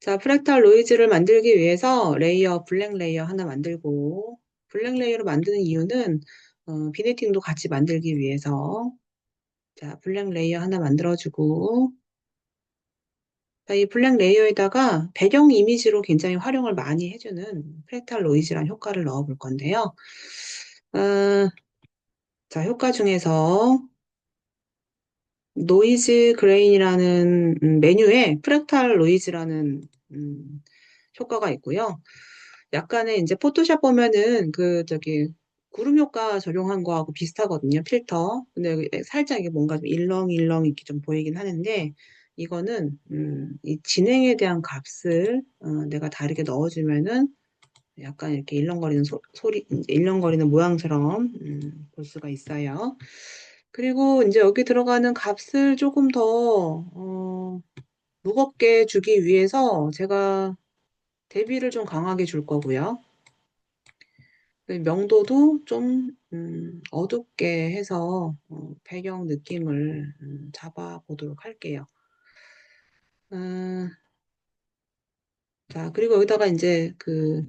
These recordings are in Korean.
자, 프랙탈 노이즈를 만들기 위해서 블랙 레이어 하나 만들고, 블랙 레이어를 만드는 이유는 비네팅도 같이 만들기 위해서. 자, 블랙 레이어 하나 만들어주고, 자, 이 블랙 레이어에다가 배경 이미지로 굉장히 활용을 많이 해주는 프랙탈 노이즈란 효과를 넣어 볼 건데요. 어, 자, 효과 중에서 노이즈 그레인이라는 메뉴에 프랙탈 노이즈라는 효과가 있고요. 약간의 이제 포토샵 보면은 구름 효과 적용한 거하고 비슷하거든요. 필터. 근데 여기 살짝 이게 뭔가 좀 일렁일렁 이렇게 좀 보이긴 하는데 이거는 이 진행에 대한 값을 내가 다르게 넣어주면은 약간 이렇게 일렁거리는 소리, 이제 일렁거리는 모양처럼 볼 수가 있어요. 그리고 이제 여기 들어가는 값을 조금 더 무겁게 주기 위해서 제가 대비를 좀 강하게 줄 거고요. 명도도 좀 어둡게 해서 배경 느낌을 잡아보도록 할게요. 자, 그리고 여기다가 이제 그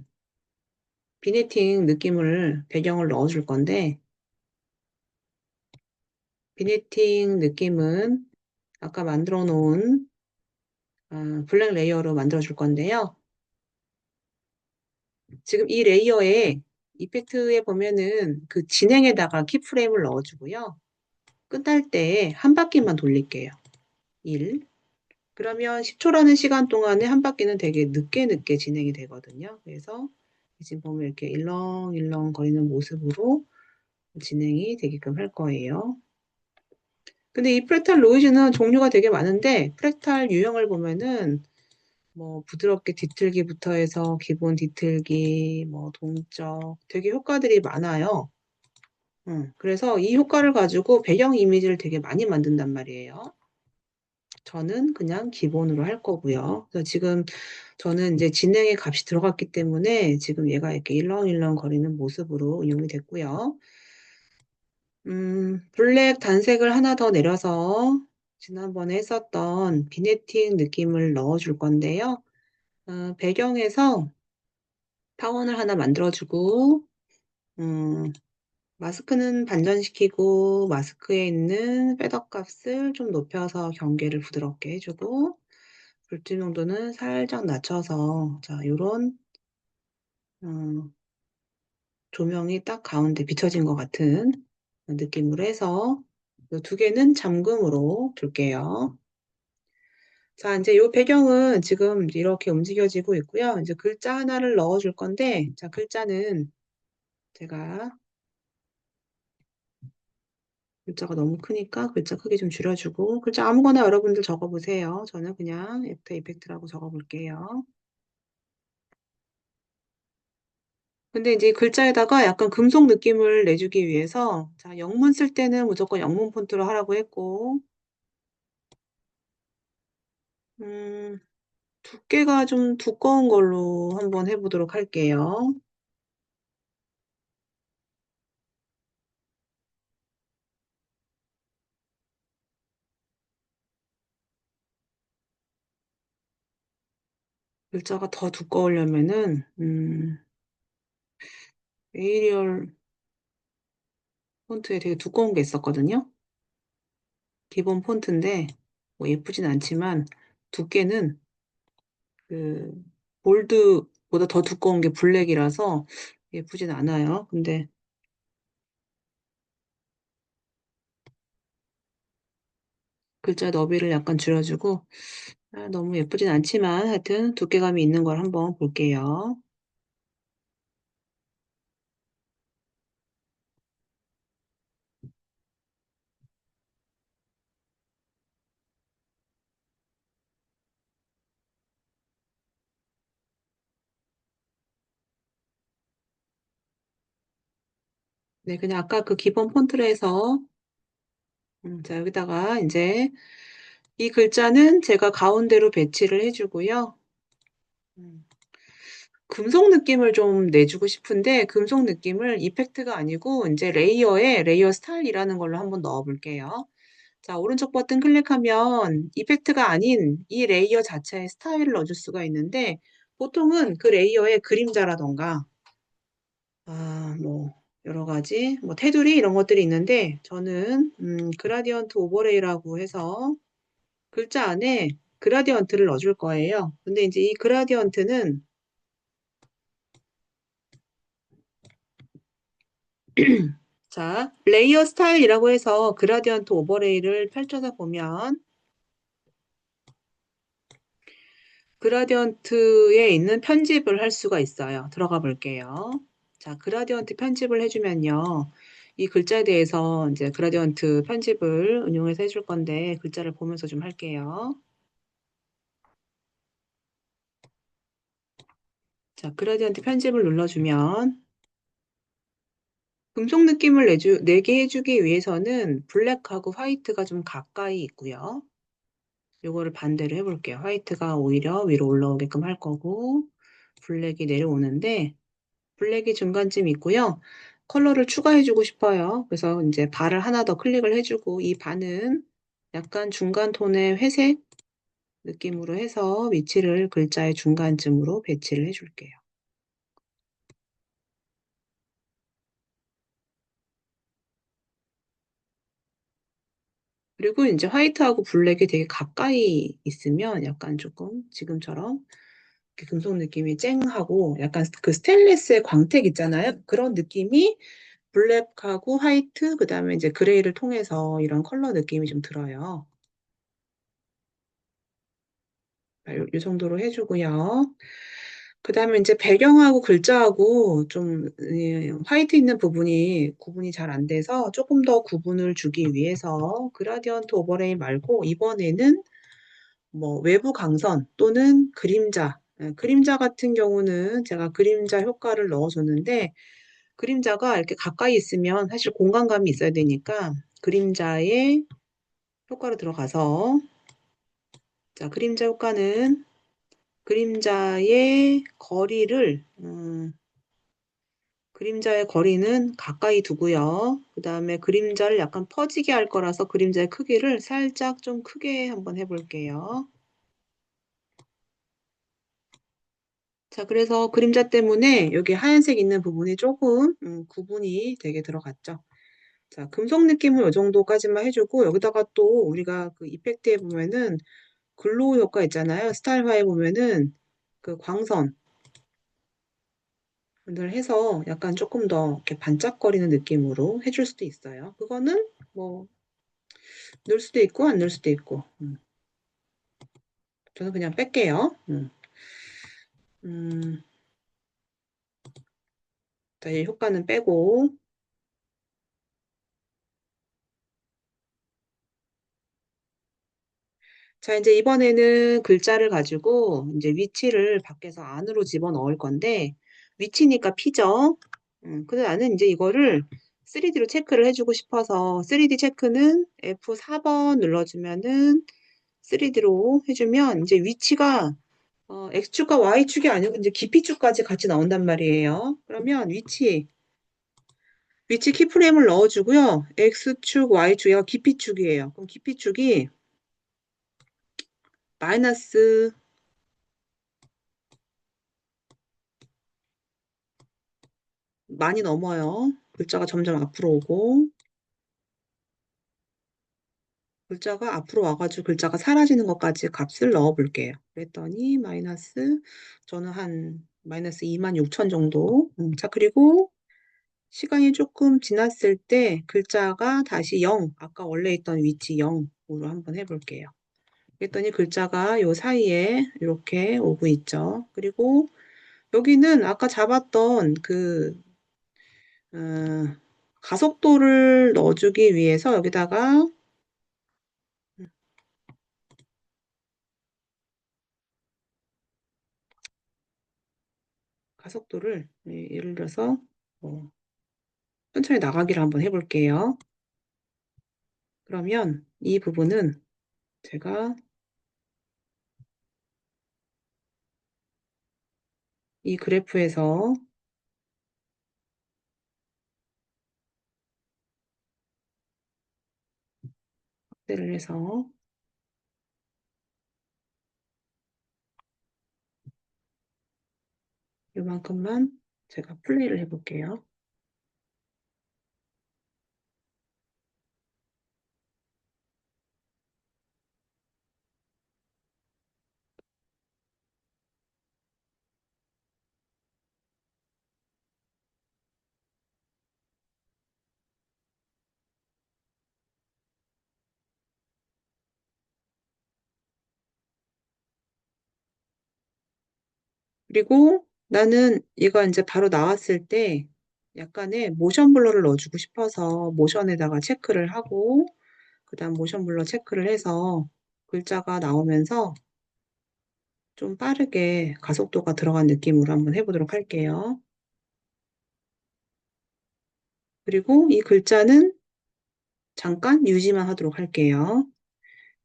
비네팅 느낌을 배경을 넣어줄 건데 비네팅 느낌은 아까 만들어 놓은 블랙 레이어로 만들어 줄 건데요. 지금 이 레이어에 이펙트에 보면은 그 진행에다가 키프레임을 넣어주고요. 끝날 때 한 바퀴만 돌릴게요. 1. 그러면 10초라는 시간 동안에 한 바퀴는 되게 늦게 진행이 되거든요. 그래서 지금 보면 이렇게 일렁일렁 거리는 모습으로 진행이 되게끔 할 거예요. 근데 이 프랙탈 노이즈는 종류가 되게 많은데 프랙탈 유형을 보면은 뭐 부드럽게 뒤틀기부터 해서 기본 뒤틀기, 뭐 동적 되게 효과들이 많아요. 그래서 이 효과를 가지고 배경 이미지를 되게 많이 만든단 말이에요. 저는 그냥 기본으로 할 거고요. 그래서 지금 저는 이제 진행의 값이 들어갔기 때문에 지금 얘가 이렇게 일렁일렁 거리는 모습으로 이용이 됐고요. 블랙 단색을 하나 더 내려서 지난번에 했었던 비네팅 느낌을 넣어줄 건데요. 배경에서 타원을 하나 만들어주고, 마스크는 반전시키고, 마스크에 있는 패더 값을 좀 높여서 경계를 부드럽게 해주고, 불빛 농도는 살짝 낮춰서, 자, 요런, 조명이 딱 가운데 비춰진 것 같은 느낌으로 해서, 이 두 개는 잠금으로 둘게요. 자, 이제 이 배경은 지금 이렇게 움직여지고 있고요. 이제 글자 하나를 넣어줄 건데, 자, 글자는 제가 글자가 너무 크니까 글자 크기 좀 줄여주고, 글자 아무거나 여러분들 적어보세요. 저는 그냥 애프터 이펙트라고 적어볼게요. 근데 이제 글자에다가 약간 금속 느낌을 내주기 위해서, 자, 영문 쓸 때는 무조건 영문 폰트로 하라고 했고, 음, 두께가 좀 두꺼운 걸로 한번 해보도록 할게요. 글자가 더 두꺼우려면은, 에이리얼 폰트에 되게 두꺼운 게 있었거든요. 기본 폰트인데, 뭐 예쁘진 않지만, 두께는 그, 볼드보다 더 두꺼운 게 블랙이라서 예쁘진 않아요. 근데 글자 너비를 약간 줄여주고, 너무 예쁘진 않지만 하여튼 두께감이 있는 걸 한번 볼게요. 네, 그냥 아까 그 기본 폰트로 해서, 자, 여기다가 이제 이 글자는 제가 가운데로 배치를 해주고요. 음, 금속 느낌을 좀 내주고 싶은데, 금속 느낌을 이펙트가 아니고, 이제 레이어 스타일이라는 걸로 한번 넣어볼게요. 자, 오른쪽 버튼 클릭하면 이펙트가 아닌 이 레이어 자체에 스타일을 넣어줄 수가 있는데 보통은 그 레이어의 그림자라던가 뭐 여러 가지 뭐 테두리 이런 것들이 있는데 저는 그라디언트 오버레이라고 해서 글자 안에 그라디언트를 넣어줄 거예요. 근데 이제 이 그라디언트는 자, 레이어 스타일이라고 해서 그라디언트 오버레이를 펼쳐서 보면 그라디언트에 있는 편집을 할 수가 있어요. 들어가 볼게요. 자, 그라디언트 편집을 해주면요. 이 글자에 대해서 이제 그라디언트 편집을 응용해서 해줄 건데 글자를 보면서 좀 할게요. 자, 그라디언트 편집을 눌러주면 금속 느낌을 내게 해주기 위해서는 블랙하고 화이트가 좀 가까이 있고요. 이거를 반대로 해볼게요. 화이트가 오히려 위로 올라오게끔 할 거고 블랙이 내려오는데 블랙이 중간쯤 있고요. 컬러를 추가해주고 싶어요. 그래서 이제 발을 하나 더 클릭을 해주고 이 반은 약간 중간 톤의 회색 느낌으로 해서 위치를 글자의 중간쯤으로 배치를 해줄게요. 그리고 이제 화이트하고 블랙이 되게 가까이 있으면 약간 조금 지금처럼 이렇게 금속 느낌이 쨍하고 약간 그 스테인리스의 광택 있잖아요. 그런 느낌이 블랙하고 화이트, 그 다음에 이제 그레이를 통해서 이런 컬러 느낌이 좀 들어요. 이 정도로 해주고요. 그 다음에 이제 배경하고 글자하고 좀 화이트 있는 부분이 구분이 잘 안 돼서 조금 더 구분을 주기 위해서 그라디언트 오버레이 말고 이번에는 뭐 외부 강선 또는 그림자, 그림자 같은 경우는 제가 그림자 효과를 넣어줬는데 그림자가 이렇게 가까이 있으면 사실 공간감이 있어야 되니까 그림자의 효과로 들어가서 자, 그림자 효과는 그림자의 거리를 그림자의 거리는 가까이 두고요. 그 다음에 그림자를 약간 퍼지게 할 거라서 그림자의 크기를 살짝 좀 크게 한번 해볼게요. 자, 그래서 그림자 때문에 여기 하얀색 있는 부분이 조금 구분이 되게 들어갔죠. 자, 금속 느낌을 이 정도까지만 해주고 여기다가 또 우리가 그 이펙트에 보면은 글로우 효과 있잖아요. 스타일화에 보면은 그 광선 을 해서 약간 조금 더 이렇게 반짝거리는 느낌으로 해줄 수도 있어요. 그거는 뭐 넣을 수도 있고 안 넣을 수도 있고 저는 그냥 뺄게요. 음, 자, 이 효과는 빼고 자, 이제 이번에는 글자를 가지고 이제 위치를 밖에서 안으로 집어넣을 건데 위치니까 P죠. 근데 나는 이제 이거를 3D로 체크를 해주고 싶어서 3D 체크는 F4번 눌러주면은 3D로 해주면 이제 위치가 X축과 Y축이 아니고 이제 깊이축까지 같이 나온단 말이에요. 그러면 위치 키프레임을 넣어주고요. X축, Y축이 깊이축이에요. 그럼 깊이축이 마이너스 많이 넘어요. 글자가 점점 앞으로 오고 글자가 앞으로 와가지고 글자가 사라지는 것까지 값을 넣어볼게요. 그랬더니 저는 한 마이너스 26,000 정도. 자, 그리고 시간이 조금 지났을 때 글자가 다시 0, 아까 원래 있던 위치 0으로 한번 해볼게요. 그랬더니 글자가 요 사이에 이렇게 오고 있죠. 그리고 여기는 아까 잡았던 어, 가속도를 넣어주기 위해서 여기다가 가속도를 예를 들어서 뭐 천천히 나가기를 한번 해볼게요. 그러면 이 부분은 제가 이 그래프에서 확대를 해서 이만큼만 제가 플레이를 해볼게요. 그리고 나는 이거 이제 바로 나왔을 때 약간의 모션 블러를 넣어주고 싶어서 모션에다가 체크를 하고 그다음 모션 블러 체크를 해서 글자가 나오면서 좀 빠르게 가속도가 들어간 느낌으로 한번 해보도록 할게요. 그리고 이 글자는 잠깐 유지만 하도록 할게요.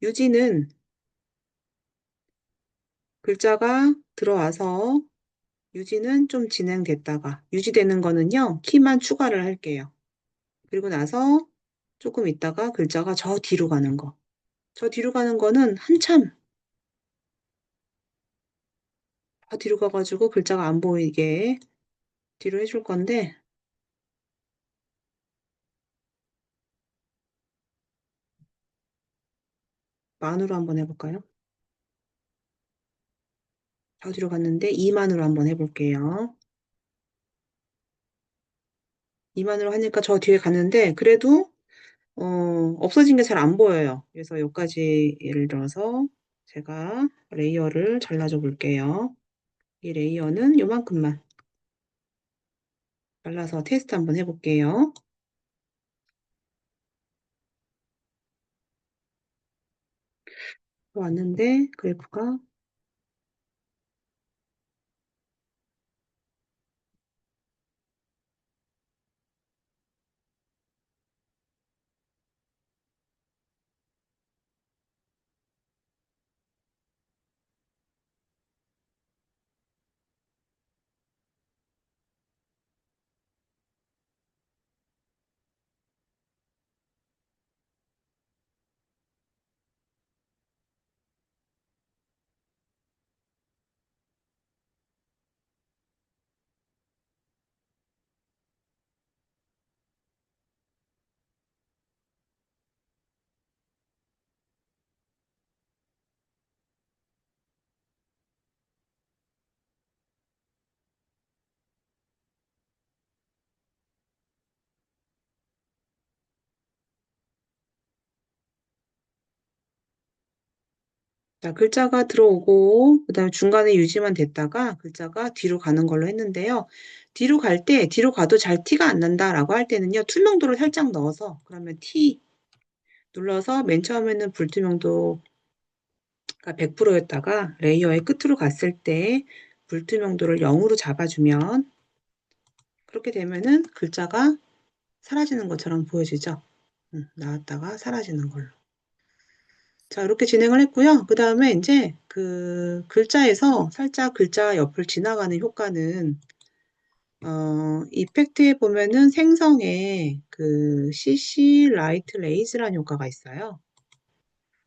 유지는 글자가 들어와서 유지는 좀 진행됐다가 유지되는 거는요, 키만 추가를 할게요. 그리고 나서 조금 있다가 글자가 저 뒤로 가는 거. 저 뒤로 가는 거는 한참 뒤로 가가지고 글자가 안 보이게 뒤로 해줄 건데, 만으로 한번 해볼까요? 저 뒤로 갔는데 2만으로 한번 해볼게요. 2만으로 하니까 저 뒤에 갔는데, 그래도 없어진 게 잘 안 보여요. 그래서 여기까지 예를 들어서 제가 레이어를 잘라줘 볼게요. 이 레이어는 요만큼만 잘라서 테스트 한번 해볼게요. 왔는데 그래프가 자, 글자가 들어오고 그다음에 중간에 유지만 됐다가 글자가 뒤로 가는 걸로 했는데요. 뒤로 갈 때 뒤로 가도 잘 티가 안 난다라고 할 때는요. 투명도를 살짝 넣어서 그러면 T 눌러서 맨 처음에는 불투명도가 100%였다가 레이어의 끝으로 갔을 때 불투명도를 0으로 잡아주면 그렇게 되면은 글자가 사라지는 것처럼 보여지죠. 나왔다가 사라지는 걸로. 자, 이렇게 진행을 했고요. 그 다음에 이제 그 글자에서 살짝 글자 옆을 지나가는 효과는, 이펙트에 보면은 생성에 그 CC 라이트 레이즈라는 효과가 있어요.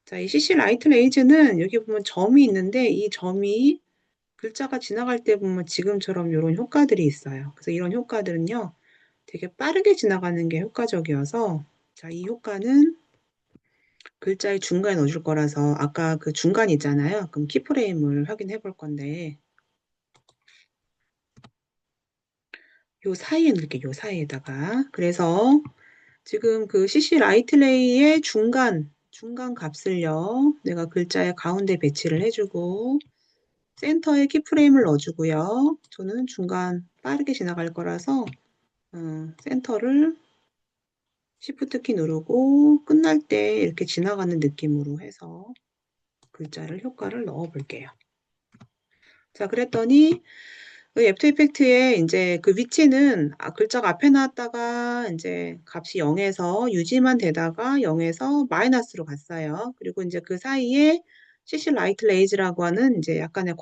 자, 이 CC 라이트 레이즈는 여기 보면 점이 있는데 이 점이 글자가 지나갈 때 보면 지금처럼 이런 효과들이 있어요. 그래서 이런 효과들은요, 되게 빠르게 지나가는 게 효과적이어서, 자, 이 효과는 글자의 중간에 넣어줄 거라서 아까 그 중간 있잖아요. 그럼 키프레임을 확인해 볼 건데 요 사이에 넣을게요. 요 사이에다가. 그래서 지금 그 CC 라이트레이의 중간 값을요. 내가 글자의 가운데 배치를 해주고 센터에 키프레임을 넣어주고요. 저는 중간 빠르게 지나갈 거라서 센터를 Shift 키 누르고 끝날 때 이렇게 지나가는 느낌으로 해서 글자를 효과를 넣어 볼게요. 자, 그랬더니 그 애프터 이펙트에 이제 그 위치는 글자가 앞에 나왔다가 이제 값이 0에서 유지만 되다가 0에서 마이너스로 갔어요. 그리고 이제 그 사이에 CC 라이트 레이즈라고 하는 이제 약간의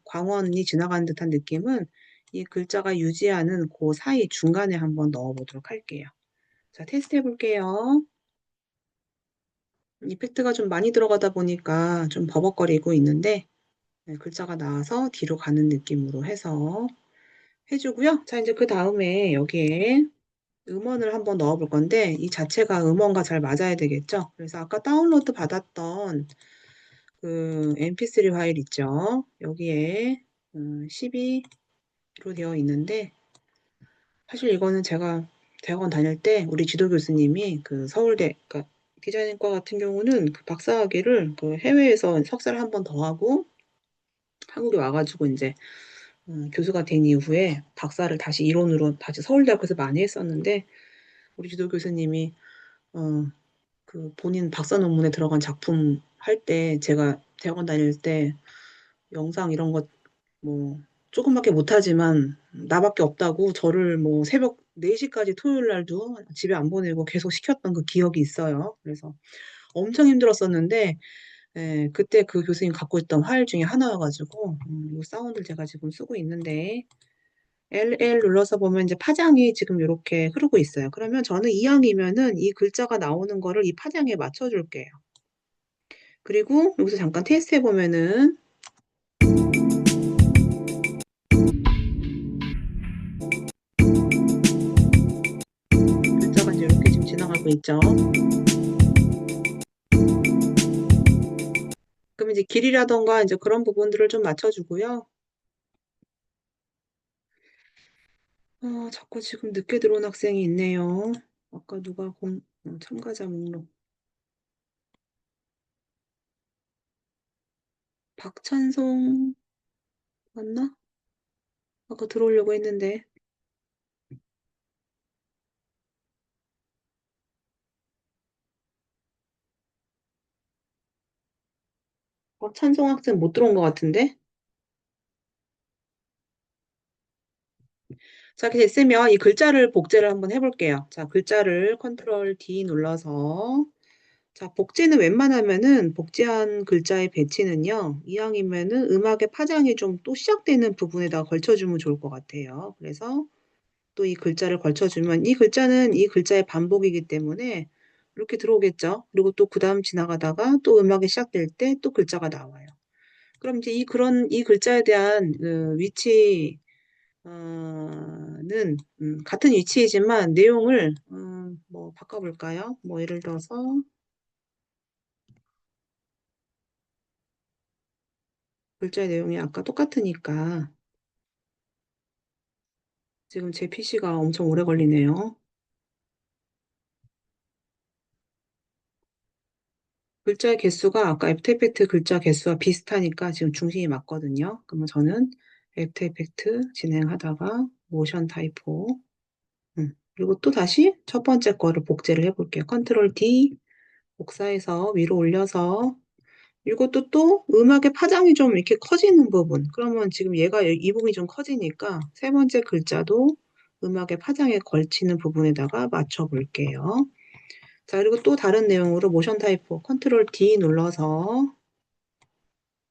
광원이 지나가는 듯한 느낌은 이 글자가 유지하는 그 사이 중간에 한번 넣어 보도록 할게요. 자, 테스트 해볼게요. 이펙트가 좀 많이 들어가다 보니까 좀 버벅거리고 있는데 네, 글자가 나와서 뒤로 가는 느낌으로 해서 해주고요. 자, 이제 그 다음에 여기에 음원을 한번 넣어볼 건데 이 자체가 음원과 잘 맞아야 되겠죠. 그래서 아까 다운로드 받았던 그 mp3 파일 있죠. 여기에 12로 되어 있는데 사실 이거는 제가 대학원 다닐 때 우리 지도 교수님이 그 서울대 그러니까 디자인과 같은 경우는 그 박사학위를 그 해외에서 석사를 한 번 더 하고 한국에 와가지고 이제 교수가 된 이후에 박사를 다시 이론으로 다시 서울대학교에서 많이 했었는데 우리 지도 교수님이 어, 그 본인 박사 논문에 들어간 작품 할 때 제가 대학원 다닐 때 영상 이런 거 뭐 조금밖에 못하지만 나밖에 없다고 저를 뭐 새벽 4시까지 토요일 날도 집에 안 보내고 계속 시켰던 그 기억이 있어요. 그래서 엄청 힘들었었는데 예, 그때 그 교수님 갖고 있던 파일 중에 하나여가지고 이 사운드를 제가 지금 쓰고 있는데 LL 눌러서 보면 이제 파장이 지금 이렇게 흐르고 있어요. 그러면 저는 이왕이면은 이 글자가 나오는 거를 이 파장에 맞춰줄게요. 그리고 여기서 잠깐 테스트 해보면은 글자가 이제 이렇게 지금 지나가고 있죠. 그럼 이제 길이라던가 이제 그런 부분들을 좀 맞춰주고요. 자꾸 지금 늦게 들어온 학생이 있네요. 아까 누가 참가자 목록. 박찬송 맞나? 아까 들어오려고 했는데. 찬송 학생 못 들어온 것 같은데? 자, 이렇게 됐으면 이 글자를 복제를 한번 해볼게요. 자, 글자를 컨트롤 D 눌러서 자, 복제는 웬만하면은 복제한 글자의 배치는요. 이왕이면은 음악의 파장이 좀 또 시작되는 부분에다 걸쳐주면 좋을 것 같아요. 그래서 또 이 글자를 걸쳐주면 이 글자는 이 글자의 반복이기 때문에 이렇게 들어오겠죠. 그리고 또 그 다음 지나가다가 또 음악이 시작될 때 또 글자가 나와요. 그럼 이제 이 글자에 대한 그 위치 는 같은 위치이지만 내용을 뭐 바꿔볼까요? 뭐 예를 들어서 글자의 내용이 아까 똑같으니까 지금 제 PC가 엄청 오래 걸리네요. 글자의 개수가 아까 애프터 이펙트 글자 개수와 비슷하니까 지금 중심이 맞거든요. 그러면 저는 애프터 이펙트 진행하다가 모션 타이포 그리고 또 다시 첫 번째 거를 복제를 해볼게요. 컨트롤 D 복사해서 위로 올려서 이것도 또 음악의 파장이 좀 이렇게 커지는 부분. 그러면 지금 얘가 이 부분이 좀 커지니까 세 번째 글자도 음악의 파장에 걸치는 부분에다가 맞춰 볼게요. 자, 그리고 또 다른 내용으로 모션 타이포 컨트롤 D 눌러서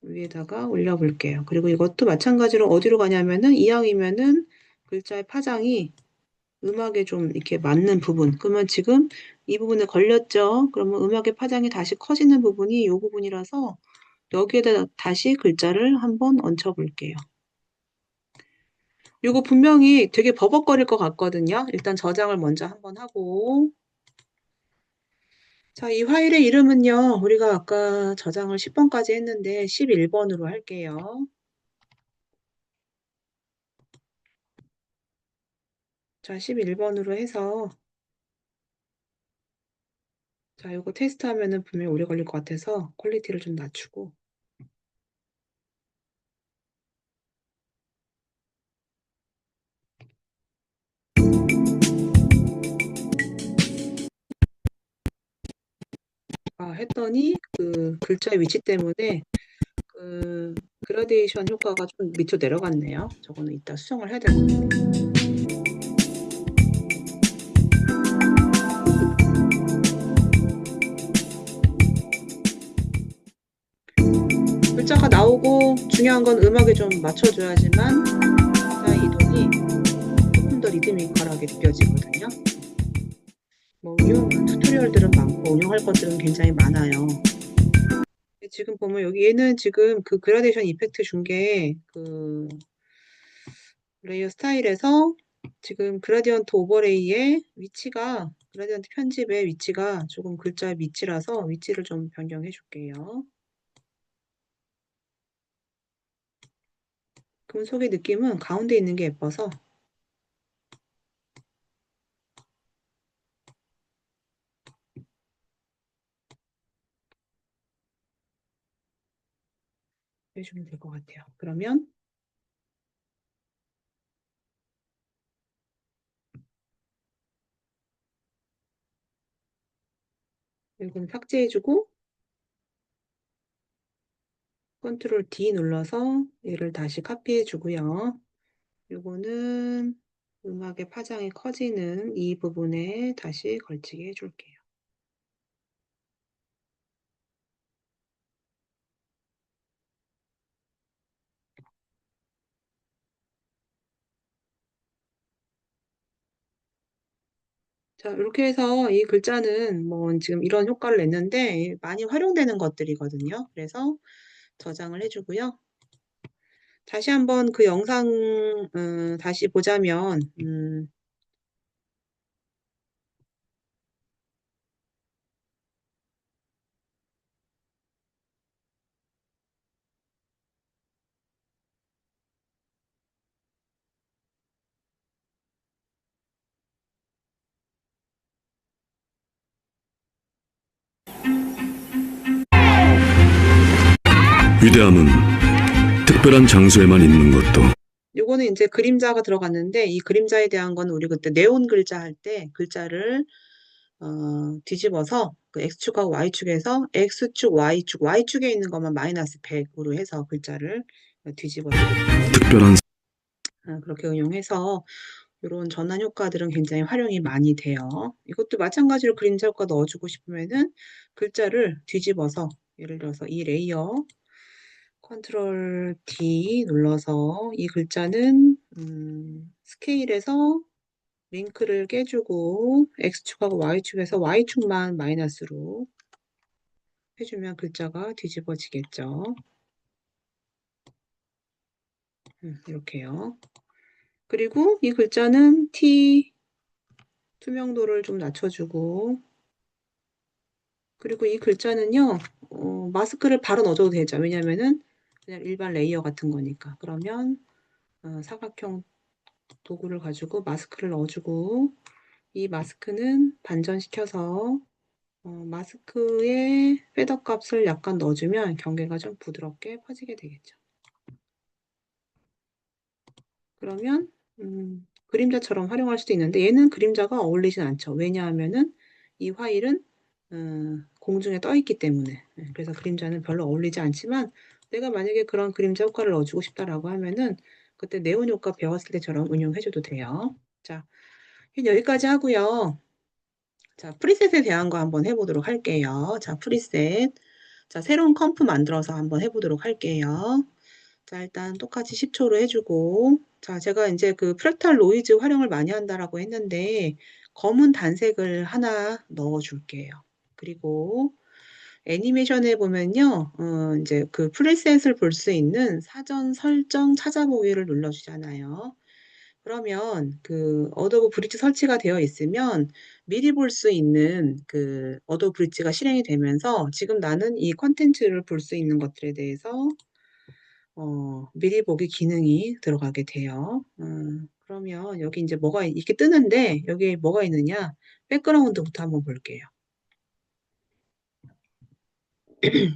위에다가 올려볼게요. 그리고 이것도 마찬가지로 어디로 가냐면은 이왕이면은 글자의 파장이 음악에 좀 이렇게 맞는 부분. 그러면 지금 이 부분에 걸렸죠? 그러면 음악의 파장이 다시 커지는 부분이 이 부분이라서 여기에다 다시 글자를 한번 얹혀 볼게요. 이거 분명히 되게 버벅거릴 것 같거든요. 일단 저장을 먼저 한번 하고 자, 이 파일의 이름은요. 우리가 아까 저장을 10번까지 했는데 11번으로 할게요. 자, 11번으로 해서 자, 이거 테스트하면은 분명히 오래 걸릴 것 같아서 퀄리티를 좀 낮추고 했더니 그 글자의 위치 때문에 그 그라데이션 효과가 좀 밑으로 내려갔네요. 저거는 이따 수정을 해야 될 것 같아요. 글자가 나오고 중요한 건 음악에 좀 맞춰줘야지만 글자 이동이 조금 더 리드미컬하게 느껴지거든요. 뭐 튜토리얼들은 많고 운영할 것들은 굉장히 많아요. 지금 보면 여기 얘는 지금 그 그라데이션 이펙트 준 게 그 레이어 스타일에서 지금 그라디언트 오버레이의 위치가 그라디언트 편집의 위치가 조금 글자 밑이라서 위치를 좀 변경해 줄게요. 금속의 느낌은 가운데 있는 게 예뻐서 해주면 될 것 같아요. 그러면 이건 삭제해주고 컨트롤 D 눌러서 얘를 다시 카피해주고요. 요거는 음악의 파장이 커지는 이 부분에 다시 걸치게 해줄게요. 자, 이렇게 해서 이 글자는 뭐 지금 이런 효과를 냈는데 많이 활용되는 것들이거든요. 그래서 저장을 해주고요. 다시 한번 그 영상 다시 보자면 위대함은 특별한 장소에만 있는 것도. 요거는 이제 그림자가 들어갔는데 이 그림자에 대한 건 우리 그때 네온 글자 할 때 글자를 뒤집어서 그 X축하고 Y축에서 X축, Y축, Y축에 있는 것만 마이너스 100으로 해서 글자를 뒤집어서 특별한 그렇게 응용해서 이런 전환 효과들은 굉장히 활용이 많이 돼요. 이것도 마찬가지로 그림자 효과 넣어주고 싶으면은 글자를 뒤집어서 예를 들어서 이 레이어 컨트롤 D 눌러서 이 글자는 스케일에서 링크를 깨주고 X축하고 Y축에서 Y축만 마이너스로 해주면 글자가 뒤집어지겠죠. 이렇게요. 그리고 이 글자는 T 투명도를 좀 낮춰주고 그리고 이 글자는요. 마스크를 바로 넣어줘도 되죠. 왜냐면은 그냥 일반 레이어 같은 거니까. 그러면 사각형 도구를 가지고 마스크를 넣어주고 이 마스크는 반전시켜서 마스크의 패더 값을 약간 넣어주면 경계가 좀 부드럽게 퍼지게 되겠죠. 그러면 그림자처럼 활용할 수도 있는데 얘는 그림자가 어울리진 않죠. 왜냐하면은 이 화일은 공중에 떠 있기 때문에 그래서 그림자는 별로 어울리지 않지만 내가 만약에 그런 그림자 효과를 넣어주고 싶다라고 하면은 그때 네온 효과 배웠을 때처럼 응용해줘도 돼요. 자, 여기까지 하고요. 자, 프리셋에 대한 거 한번 해보도록 할게요. 자, 프리셋. 자, 새로운 컴프 만들어서 한번 해보도록 할게요. 자, 일단 똑같이 10초로 해주고. 자, 제가 이제 그 프랙탈 노이즈 활용을 많이 한다라고 했는데, 검은 단색을 하나 넣어줄게요. 그리고 애니메이션에 보면요, 이제 그 프리셋을 볼 수 있는 사전 설정 찾아보기를 눌러주잖아요. 그러면 그 어도브 브릿지 설치가 되어 있으면 미리 볼 수 있는 그 어도브 브릿지가 실행이 되면서 지금 나는 이 컨텐츠를 볼 수 있는 것들에 대해서 미리 보기 기능이 들어가게 돼요. 그러면 여기 이제 뭐가 이렇게 뜨는데 여기 뭐가 있느냐? 백그라운드부터 한번 볼게요.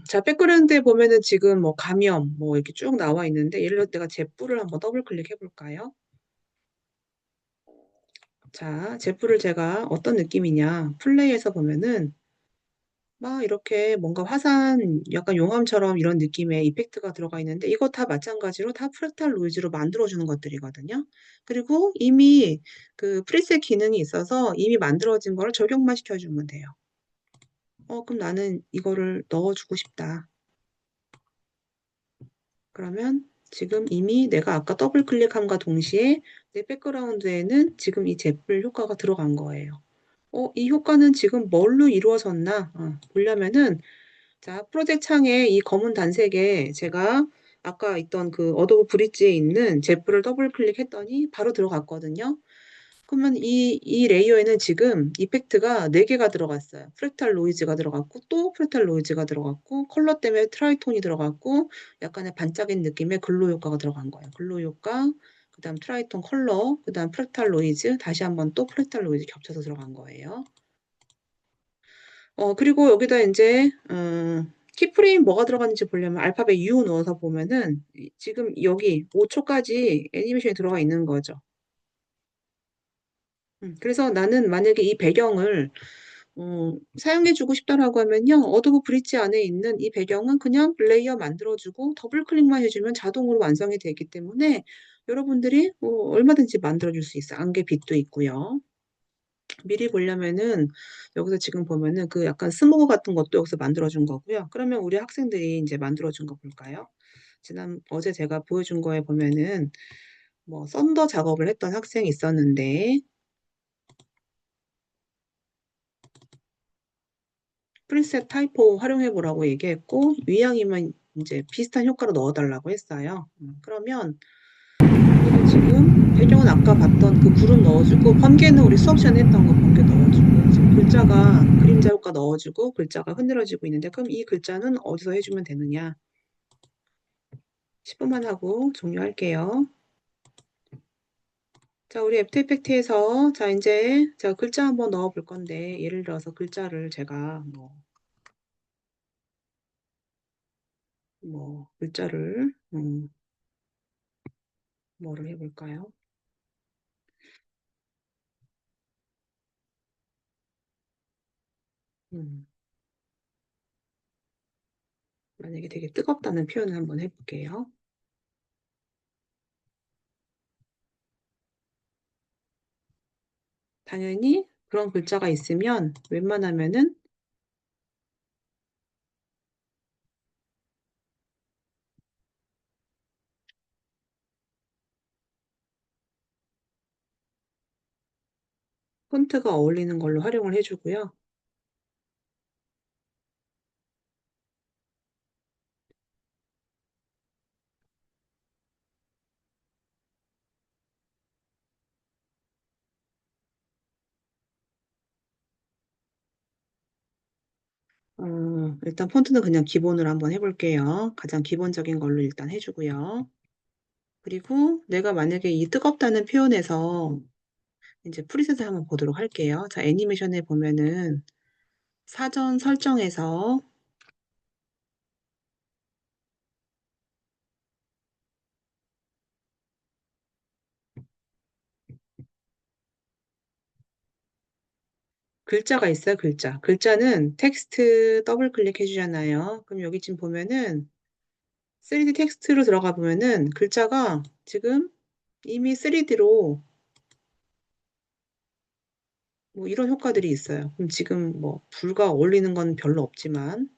자, 백그라운드에 보면은 지금 뭐 감염 뭐 이렇게 쭉 나와 있는데 예를 들어 내가 제뿔을 한번 더블 클릭해 볼까요? 자, 제뿔을 제가 어떤 느낌이냐? 플레이에서 보면은 막 이렇게 뭔가 화산 약간 용암처럼 이런 느낌의 이펙트가 들어가 있는데 이거 다 마찬가지로 다 프랙탈 노이즈로 만들어주는 것들이거든요. 그리고 이미 그 프리셋 기능이 있어서 이미 만들어진 거를 적용만 시켜주면 돼요. 그럼 나는 이거를 넣어주고 싶다. 그러면 지금 이미 내가 아까 더블 클릭함과 동시에 내 백그라운드에는 지금 이 제뿔 효과가 들어간 거예요. 이 효과는 지금 뭘로 이루어졌나? 보려면은, 자, 프로젝트 창에 이 검은 단색에 제가 아까 있던 그 어도브 브릿지에 있는 제프를 더블 클릭했더니 바로 들어갔거든요. 그러면 이 레이어에는 지금 이펙트가 4개가 들어갔어요. 프랙탈 노이즈가 들어갔고, 또 프랙탈 노이즈가 들어갔고, 컬러 때문에 트라이톤이 들어갔고, 약간의 반짝인 느낌의 글로 효과가 들어간 거예요. 글로 효과, 그 다음 트라이톤 컬러, 그 다음 프랙탈 노이즈, 다시 한번 또 프랙탈 노이즈 겹쳐서 들어간 거예요. 그리고 여기다 이제, 키프레임 뭐가 들어갔는지 보려면 알파벳 U 넣어서 보면은 지금 여기 5초까지 애니메이션이 들어가 있는 거죠. 그래서 나는 만약에 이 배경을 사용해주고 싶다라고 하면요. 어도브 브릿지 안에 있는 이 배경은 그냥 레이어 만들어주고 더블 클릭만 해주면 자동으로 완성이 되기 때문에 여러분들이 얼마든지 만들어줄 수 있어요. 안개 빛도 있고요. 미리 보려면은 여기서 지금 보면은 그 약간 스모그 같은 것도 여기서 만들어준 거고요. 그러면 우리 학생들이 이제 만들어준 거 볼까요? 어제 제가 보여준 거에 보면은 뭐 썬더 작업을 했던 학생이 있었는데 프리셋 타이포 활용해 보라고 얘기했고 위양이면 이제 비슷한 효과로 넣어달라고 했어요. 그러면 여기는 지금 배경은 아까 봤던 그 구름 넣어주고 번개는 우리 수업 시간에 했던 거 번개 넣어주고 지금 글자가 그림자 효과 넣어주고 글자가 흔들어지고 있는데 그럼 이 글자는 어디서 해주면 되느냐? 10분만 하고 종료할게요. 자, 우리 애프터 이펙트에서 자 이제 자 글자 한번 넣어 볼 건데 예를 들어서 글자를 제가 뭐 글자를 뭐를 해볼까요? 음, 만약에 되게 뜨겁다는 표현을 한번 해볼게요. 당연히 그런 글자가 있으면 웬만하면은 폰트가 어울리는 걸로 활용을 해주고요. 일단 폰트는 그냥 기본으로 한번 해볼게요. 가장 기본적인 걸로 일단 해주고요. 그리고 내가 만약에 이 뜨겁다는 표현에서 이제 프리셋을 한번 보도록 할게요. 자, 애니메이션에 보면은 사전 설정에서 글자가 있어요, 글자. 글자는 텍스트 더블 클릭 해주잖아요. 그럼 여기 지금 보면은 3D 텍스트로 들어가 보면은 글자가 지금 이미 3D로 뭐 이런 효과들이 있어요. 그럼 지금 뭐 불과 어울리는 건 별로 없지만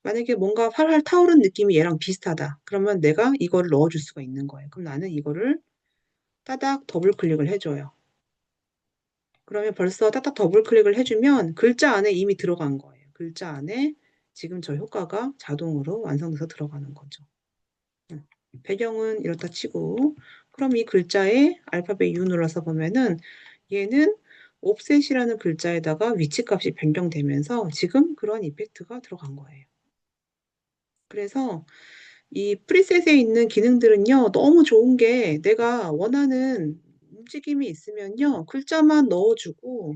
만약에 뭔가 활활 타오른 느낌이 얘랑 비슷하다. 그러면 내가 이거를 넣어줄 수가 있는 거예요. 그럼 나는 이거를 따닥 더블 클릭을 해줘요. 그러면 벌써 따닥 더블 클릭을 해주면 글자 안에 이미 들어간 거예요. 글자 안에 지금 저 효과가 자동으로 완성돼서 들어가는 거죠. 음, 배경은 이렇다 치고 그럼 이 글자에 알파벳 U 눌러서 보면은 얘는 옵셋이라는 글자에다가 위치값이 변경되면서 지금 그런 이펙트가 들어간 거예요. 그래서 이 프리셋에 있는 기능들은요, 너무 좋은 게 내가 원하는 움직임이 있으면요, 글자만 넣어주고,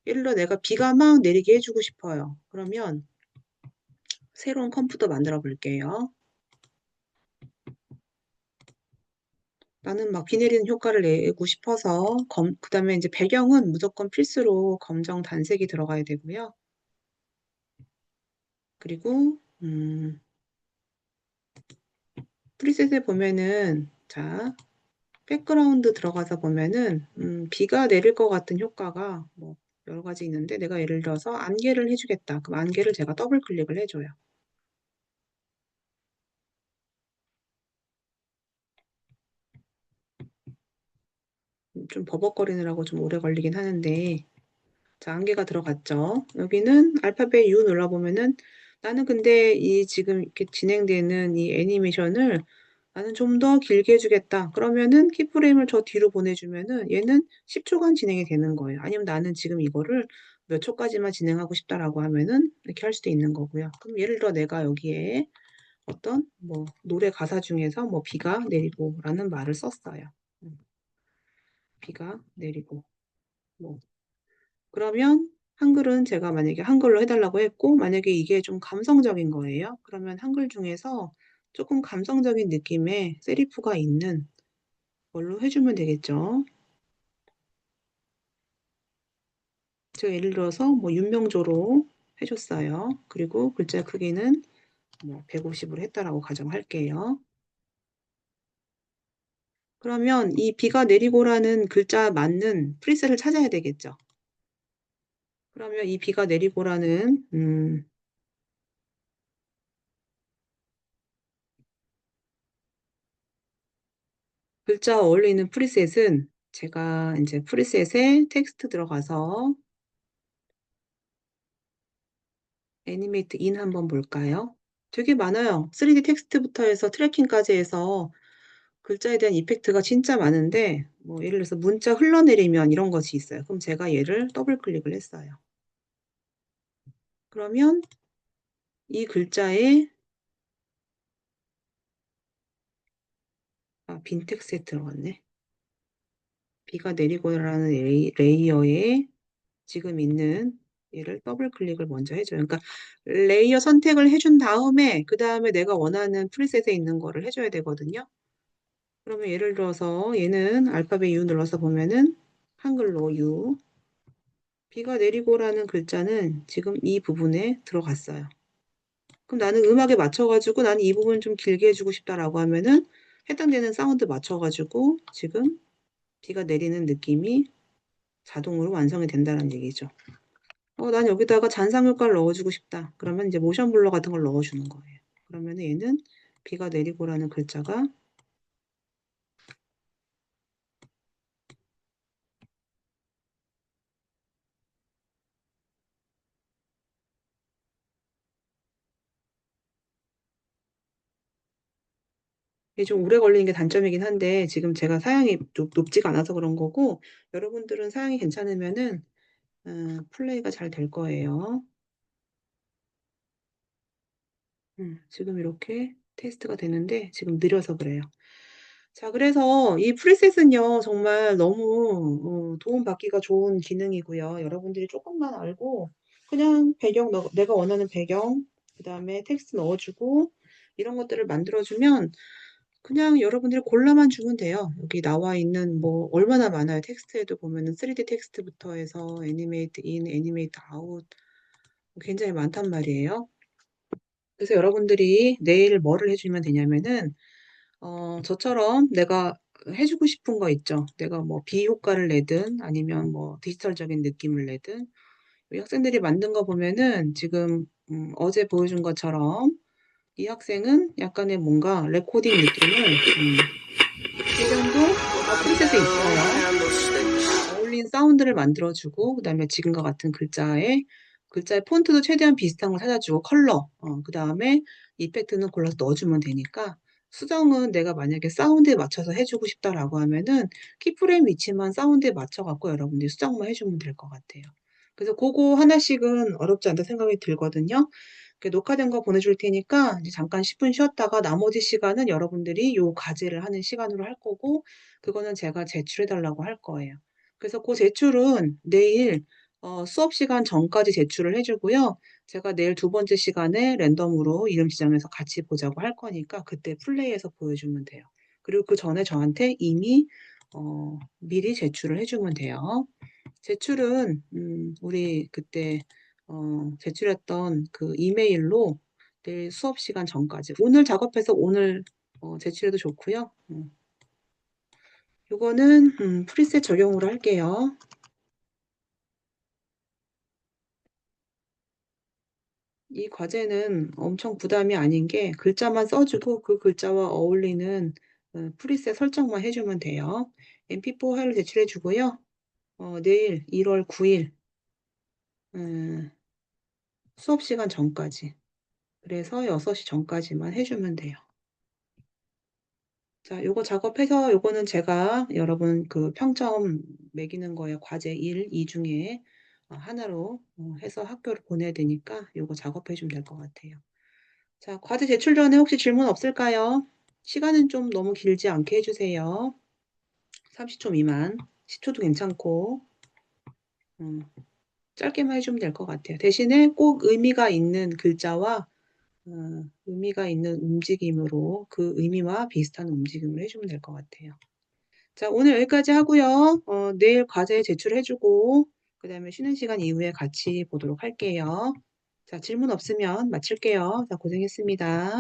예를 들어 내가 비가 막 내리게 해주고 싶어요. 그러면 새로운 컴퓨터 만들어 볼게요. 나는 막 비 내리는 효과를 내고 싶어서, 그 다음에 이제 배경은 무조건 필수로 검정 단색이 들어가야 되고요. 그리고, 프리셋에 보면은, 자, 백그라운드 들어가서 보면은 비가 내릴 것 같은 효과가 뭐 여러 가지 있는데 내가 예를 들어서 안개를 해주겠다. 그럼 안개를 제가 더블 클릭을 해줘요. 좀 버벅거리느라고 좀 오래 걸리긴 하는데, 자, 안개가 들어갔죠. 여기는 알파벳 U 눌러보면은 나는 근데 이 지금 이렇게 진행되는 이 애니메이션을 나는 좀 더 길게 해주겠다. 그러면은 키프레임을 저 뒤로 보내주면은 얘는 10초간 진행이 되는 거예요. 아니면 나는 지금 이거를 몇 초까지만 진행하고 싶다라고 하면은 이렇게 할 수도 있는 거고요. 그럼 예를 들어 내가 여기에 어떤 뭐 노래 가사 중에서 뭐 비가 내리고라는 말을 썼어요. 비가 내리고 뭐 그러면 한글은 제가 만약에 한글로 해달라고 했고 만약에 이게 좀 감성적인 거예요. 그러면 한글 중에서 조금 감성적인 느낌의 세리프가 있는 걸로 해주면 되겠죠. 제가 예를 들어서 뭐 윤명조로 해줬어요. 그리고 글자 크기는 뭐 150으로 했다라고 가정할게요. 그러면 이 비가 내리고라는 글자 맞는 프리셋을 찾아야 되겠죠. 그러면 이 비가 내리고라는 글자 어울리는 프리셋은 제가 이제 프리셋에 텍스트 들어가서 애니메이트 인 한번 볼까요? 되게 많아요. 3D 텍스트부터 해서 트래킹까지 해서 글자에 대한 이펙트가 진짜 많은데 뭐 예를 들어서 문자 흘러내리면 이런 것이 있어요. 그럼 제가 얘를 더블 클릭을 했어요. 그러면 이 글자에 빈 텍스트에 들어갔네. 비가 내리고라는 레이어에 지금 있는 얘를 더블 클릭을 먼저 해줘요. 그러니까 레이어 선택을 해준 다음에 그 다음에 내가 원하는 프리셋에 있는 거를 해줘야 되거든요. 그러면 예를 들어서 얘는 알파벳 U 눌러서 보면은 한글로 U 비가 내리고라는 글자는 지금 이 부분에 들어갔어요. 그럼 나는 음악에 맞춰가지고 나는 이 부분 좀 길게 해주고 싶다라고 하면은 해당되는 사운드 맞춰가지고 지금 비가 내리는 느낌이 자동으로 완성이 된다는 얘기죠. 난 여기다가 잔상 효과를 넣어주고 싶다. 그러면 이제 모션 블러 같은 걸 넣어주는 거예요. 그러면 얘는 비가 내리고라는 글자가 이게 좀 오래 걸리는 게 단점이긴 한데 지금 제가 사양이 높지가 않아서 그런 거고 여러분들은 사양이 괜찮으면은 플레이가 잘 될 거예요. 지금 이렇게 테스트가 되는데 지금 느려서 그래요. 자, 그래서 이 프리셋은요, 정말 너무 도움받기가 좋은 기능이고요. 여러분들이 조금만 알고 그냥 배경, 내가 원하는 배경, 그 다음에 텍스트 넣어주고 이런 것들을 만들어주면 그냥 여러분들이 골라만 주면 돼요. 여기 나와 있는 뭐 얼마나 많아요. 텍스트에도 보면은 3D 텍스트부터 해서 애니메이트 인, 애니메이트 아웃 굉장히 많단 말이에요. 그래서 여러분들이 내일 뭐를 해주면 되냐면은 저처럼 내가 해주고 싶은 거 있죠. 내가 뭐 비효과를 내든 아니면 뭐 디지털적인 느낌을 내든 우리 학생들이 만든 거 보면은 지금 어제 보여준 것처럼 이 학생은 약간의 뭔가 레코딩 느낌을 배경도 프리셋에 있어요. 어울린 사운드를 만들어주고 그다음에 지금과 같은 글자의 폰트도 최대한 비슷한 걸 찾아주고 컬러 그다음에 이펙트는 골라서 넣어주면 되니까 수정은 내가 만약에 사운드에 맞춰서 해주고 싶다라고 하면은 키프레임 위치만 사운드에 맞춰갖고 여러분들이 수정만 해주면 될 것 같아요. 그래서 그거 하나씩은 어렵지 않다 생각이 들거든요. 녹화된 거 보내줄 테니까 이제 잠깐 10분 쉬었다가 나머지 시간은 여러분들이 요 과제를 하는 시간으로 할 거고 그거는 제가 제출해달라고 할 거예요. 그래서 그 제출은 내일 수업 시간 전까지 제출을 해주고요. 제가 내일 두 번째 시간에 랜덤으로 이름 지정해서 같이 보자고 할 거니까 그때 플레이해서 보여주면 돼요. 그리고 그 전에 저한테 이미 미리 제출을 해주면 돼요. 제출은 우리 그때 제출했던 그 이메일로 내일 수업 시간 전까지 오늘 작업해서 오늘 제출해도 좋고요. 이거는 프리셋 적용으로 할게요. 이 과제는 엄청 부담이 아닌 게 글자만 써주고 그 글자와 어울리는 프리셋 설정만 해주면 돼요. MP4 파일을 제출해 주고요. 내일 1월 9일 수업 시간 전까지. 그래서 6시 전까지만 해주면 돼요. 자, 요거 작업해서 요거는 제가 여러분 그 평점 매기는 거에 과제 1, 2 중에 하나로 해서 학교를 보내야 되니까 요거 작업해주면 될 것 같아요. 자, 과제 제출 전에 혹시 질문 없을까요? 시간은 좀 너무 길지 않게 해주세요. 30초 미만. 10초도 괜찮고. 짧게만 해주면 될 것 같아요. 대신에 꼭 의미가 있는 글자와 의미가 있는 움직임으로 그 의미와 비슷한 움직임을 해주면 될 것 같아요. 자, 오늘 여기까지 하고요. 내일 과제 제출해주고 그 다음에 쉬는 시간 이후에 같이 보도록 할게요. 자, 질문 없으면 마칠게요. 자, 고생했습니다.